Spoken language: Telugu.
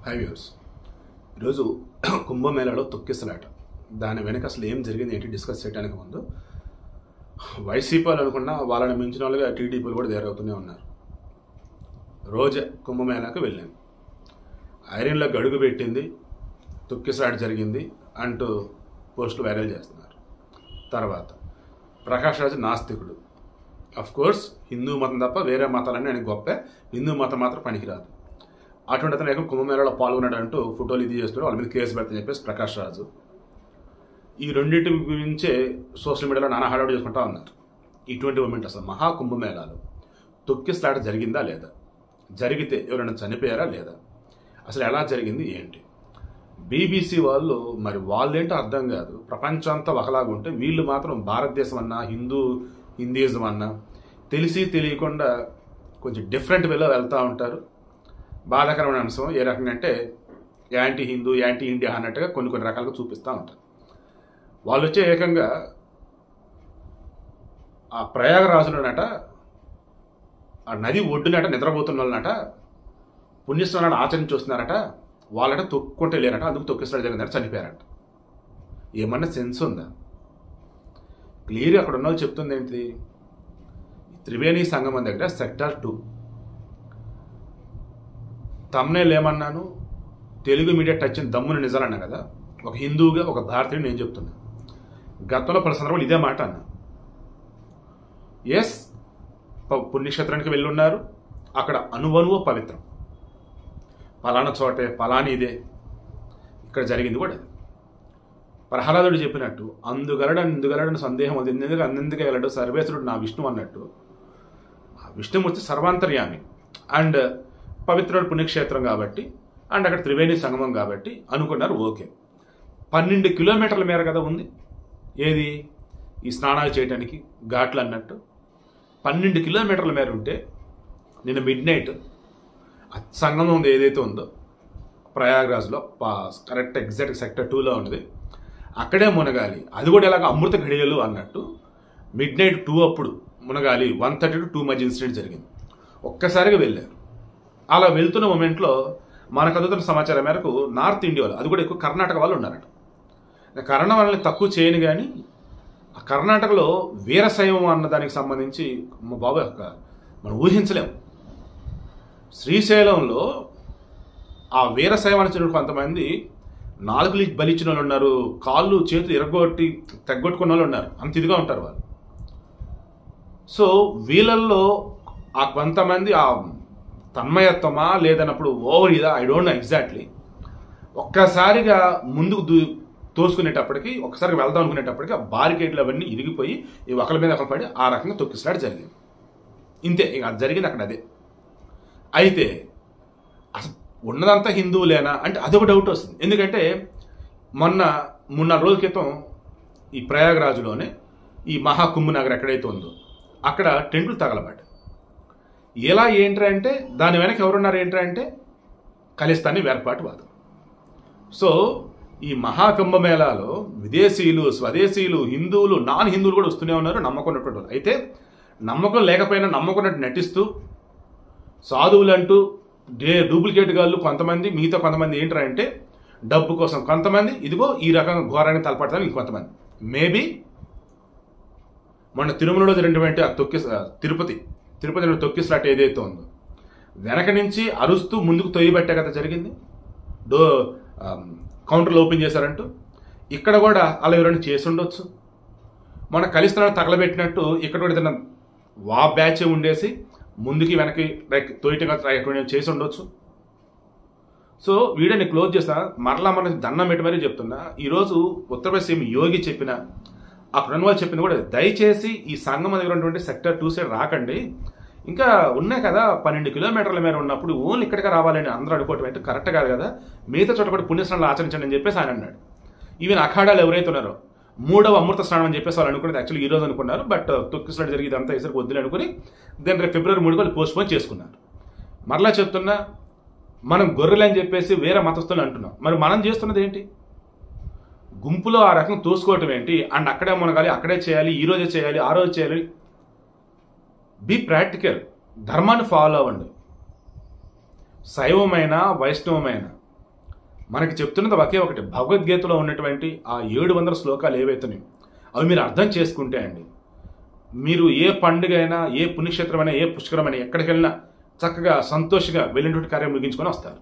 High views. ఈరోజు కుంభమేళాలో తొక్కిసలాట, దాని వెనక అసలు ఏం జరిగింది ఏంటి డిస్కస్ చేయడానికి ముందు వైసీపీ వాళ్ళు అనుకున్నా వాళ్ళని మించిన వాళ్ళుగా టీడీపీలు కూడా తయారవుతూనే ఉన్నారు. రోజే కుంభమేళాకి వెళ్ళాను, ఐరన్లో గడుగు పెట్టింది, తొక్కిసలాట జరిగింది అంటూ పోస్టులు వైరల్ చేస్తున్నారు. తర్వాత ప్రకాష్ రాజు నాస్తికుడు, కోర్స్ హిందూ మతం తప్ప వేరే మతాలన్నీ ఆయన గొప్ప, హిందూ మతం మాత్రం పనికిరాదు. అటువంటి అతను ఏకం కుంభమేళాలో పాల్గొన్నాడు అంటూ ఫోటోలు ఇది చేస్తున్నాడు, వాళ్ళ మీద కేసు పెడతాని చెప్పేసి ప్రకాష్ రాజు. ఈ రెండింటి గురించే సోషల్ మీడియాలో నానా హడావుడి చేసుకుంటా ఉన్నారు. ఇటువంటి మూమెంట్ అసలు మహా కుంభమేళాలో తొక్కిసలాట జరిగిందా లేదా, జరిగితే ఎవరైనా చనిపోయారా లేదా, అసలు ఎలా జరిగింది ఏంటి? బీబీసీ వాళ్ళు మరి వాళ్ళేంటో అర్థం కాదు, ప్రపంచం అంతా ఒకలాగుంటే వీళ్ళు మాత్రం భారతదేశం అన్నా హిందూయిజం అన్నా తెలిసి తెలియకుండా కొంచెం డిఫరెంట్ వేలో వెళ్తూ ఉంటారు. బాధాకరమైన అంశం ఏ రకంగా అంటే యాంటీ హిందూ యాంటీ ఇండియా అన్నట్టుగా కొన్ని రకాలుగా చూపిస్తూ ఉంటారు. వాళ్ళు వచ్చే ఏకంగా ఆ ప్రయాగరాజులోనట, ఆ నది ఒడ్డునట నిద్రపోతున్న వాళ్ళనట పుణ్యస్నానాలు ఆచరించి వస్తున్నారట, వాళ్ళట తొక్కుంటే లేరట, అందుకు తొక్కిసలాట జరిగిందట, చనిపోయారట. ఏమన్నా సెన్స్ ఉందా? క్లియర్గా అక్కడ ఉన్న వాళ్ళు చెప్తుంది ఏంటి, త్రివేణి సంగమం దగ్గర సెక్టార్ 2 తమ్నేల్ ఏమన్నాను, తెలుగు మీడియా టచ్ దమ్ముని నిజాలన్నా కదా. ఒక హిందూగా ఒక భారతీయుడు నేను చెప్తున్నా, గతంలో పలు సందర్భాలు ఇదే మాట అన్నా. ఎస్, పుణ్యక్షేత్రానికి వెళ్ళి ఉన్నారు, అక్కడ అనువనువు పవిత్రం, పలానా చోటే పలాని ఇదే, ఇక్కడ జరిగింది కూడా. ప్రహ్లాదుడు చెప్పినట్టు అందుగలడని సందేహం అది అందుకే వెళ్ళడు సర్వేశ్వరుడు నా విష్ణు అన్నట్టు, ఆ విష్ణుమూర్తి సర్వాంతర్యామి అండ్ పవిత్రుడు పుణ్యక్షేత్రం కాబట్టి అండ్ అక్కడ త్రివేణి సంగమం కాబట్టి అనుకున్నారు. ఓకే, 12 కిలోమీటర్ల మేర కదా ఉంది ఏది ఈ స్నానాలు చేయడానికి ఘాట్లు అన్నట్టు. 12 కిలోమీటర్ల మేర ఉంటే నిన్న మిడ్ నైట్ సంగమం ఉంది ఏదైతే ఉందో ప్రయాగ్రాజ్లో, కరెక్ట్ ఎగ్జాక్ట్ సెక్టర్ 2లో ఉన్నది, అక్కడే మునగాలి. అది కూడా ఎలాగ అమృత ఘడియలు అన్నట్టు మిడ్ నైట్ 2 అప్పుడు మునగాలి. 1:30 to 2 మధ్య ఇన్సిడెంట్ జరిగింది. ఒక్కసారిగా వెళ్ళారు. అలా వెళ్తున్న మూమెంట్లో మనకు అందుతున్న సమాచారం మేరకు నార్త్ ఇండియా వాళ్ళు, అది కూడా ఎక్కువ కర్ణాటక వాళ్ళు ఉన్నారట. కన్నడ వాళ్ళని తక్కువ చేయను కానీ ఆ కర్ణాటకలో వీరశైవం అన్న దానికి సంబంధించి బాబు మనం ఊహించలేము. శ్రీశైలంలో ఆ వీరశైవం అని కొంతమంది నాలుగు బలిచ్చిన వాళ్ళు ఉన్నారు, కాళ్ళు చేతులు ఎరగొట్టి తెగ్గొట్టుకున్న వాళ్ళు ఉన్నారు, అంత ఇదిగా ఉంటారు వాళ్ళు. సో వీళ్ళల్లో ఆ కొంతమంది ఆ తన్మయత్వమా లేదన్నప్పుడు ఓవర్ ఇదా ఐ డోంట్ నో ఎగ్జాక్ట్లీ, ఒక్కసారిగా ముందుకు తోసుకునేటప్పటికి ఒక్కసారిగా వెళ్దాం అనుకునేటప్పటికి ఆ బారికేడ్లు అవన్నీ ఇరిగిపోయి ఈ ఒకరి మీద ఒకరు పడి ఆ రకంగా తొక్కిసలాట జరిగింది. ఇంతే, ఇక అది జరిగింది అక్కడ అదే. అయితే అసలు ఉన్నదంతా హిందువులేనా అంటే అదొక డౌట్ వస్తుంది. ఎందుకంటే మొన్న 3-4 రోజుల క్రితం ఈ ప్రయాగరాజులోనే ఈ మహాకుంభనగర్ ఎక్కడైతే ఉందో అక్కడ టెంట్లు తగలబడ్డాయి. ఎలా ఏంటంటే దాని వెనక ఎవరున్నారు ఏంటంటే ఖలిస్తానీ వేర్పాటువాదం. సో ఈ మహాకుంభమేళాలో విదేశీయులు స్వదేశీయులు హిందువులు నాన్ హిందువులు కూడా వస్తూనే ఉన్నారు, నమ్మకున్నటువంటి వాళ్ళు. అయితే నమ్మకం లేకపోయినా నమ్మకున్నట్టు నటిస్తూ సాధువులు అంటూ డూప్లికేట్ గాళ్ళు కొంతమంది, మిగతా కొంతమంది ఏంటంటే డబ్బు కోసం కొంతమంది, ఇదిగో ఈ రకంగా ఘోరాన్ని తలపడతాను ఇంకొంతమంది. మేబీ మొన్న తిరుమలలో జరిగినటువంటి తిరుపతి తొక్కిసలాట ఏదైతే ఉందో వెనక నుంచి అరుస్తూ ముందుకు తొయ్యబట్టే కదా జరిగింది, కౌంటర్లు ఓపెన్ చేశారంటూ. ఇక్కడ కూడా అలా ఎవరైనా చేసి ఉండొచ్చు. మన కలిస్తున్నాడు తగలబెట్టినట్టు ఇక్కడ కూడా ఏదైనా బ్యాచ్ ఉండేసి ముందుకి వెనక్కి లైక్ తోయటంగా చేసి ఉండొచ్చు. సో వీడియోని క్లోజ్ చేస్తా, మరలా మన దండం పెట్టి మరీ చెప్తున్నా. ఈరోజు ఉత్తరప్రదేశ్ సీఎం యోగి చెప్పిన, అక్కడ ఉన్న వాళ్ళు చెప్పింది కూడా, దయచేసి ఈ సంగమం దగ్గర ఉన్నటువంటి సెక్టర్ 2 సైడ్ రాకండి, ఇంకా ఉన్నాయి కదా 12 కిలోమీటర్ల మేర ఉన్నప్పుడు ఓన్లీ ఇక్కడికి రావాలని అందరూ అనుకోవటం అంటే కరెక్ట్ కాదు కదా, మిగతా చోట కూడా పుణ్యస్నానాలు ఆచరించండి అని చెప్పేసి ఆయన అన్నాడు. ఈవెన్ అఖాడాలు ఎవరైతే ఉన్నారో 3వ అమృత స్నానం అని చెప్పేసి వాళ్ళు అనుకున్నది యాక్చువల్లీ ఈ రోజు అనుకున్నారు, బట్ తొక్కిసలాట జరిగింది అంతా ఈసారి వద్దులు అనుకుని దాని రేపు ఫిబ్రవరి 3 వాళ్ళు పోస్ట్పోన్ చేసుకున్నారు. మరలా చెప్తున్నా, మనం గొర్రెలు అని చెప్పేసి వేరే మతస్థులు అంటున్నాం, మరి మనం చేస్తున్నది ఏంటి? గుంపులో ఆ రకం తోసుకోవటం ఏంటి? అండ్ అక్కడే మునగాలి, అక్కడే చేయాలి, ఈ రోజే చేయాలి, ఆ రోజు చేయాలి. బీ ప్రాక్టికల్, ధర్మాన్ని ఫాలో అవ్వండి. శైవమైన వైష్ణవమైన మనకి చెప్తున్నది ఒకే ఒకటి, భగవద్గీతలో ఉన్నటువంటి ఆ 700 శ్లోకాలు ఏవైతున్నాయో అవి మీరు అర్థం చేసుకుంటే అండి, మీరు ఏ పండుగ అయినా, ఏ పుణ్యక్షేత్రమైనా, ఏ పుష్కరమైనా, ఎక్కడికి వెళ్ళినా చక్కగా సంతోషంగా వెళ్ళినటువంటి కార్యం ముగించుకొని వస్తారు.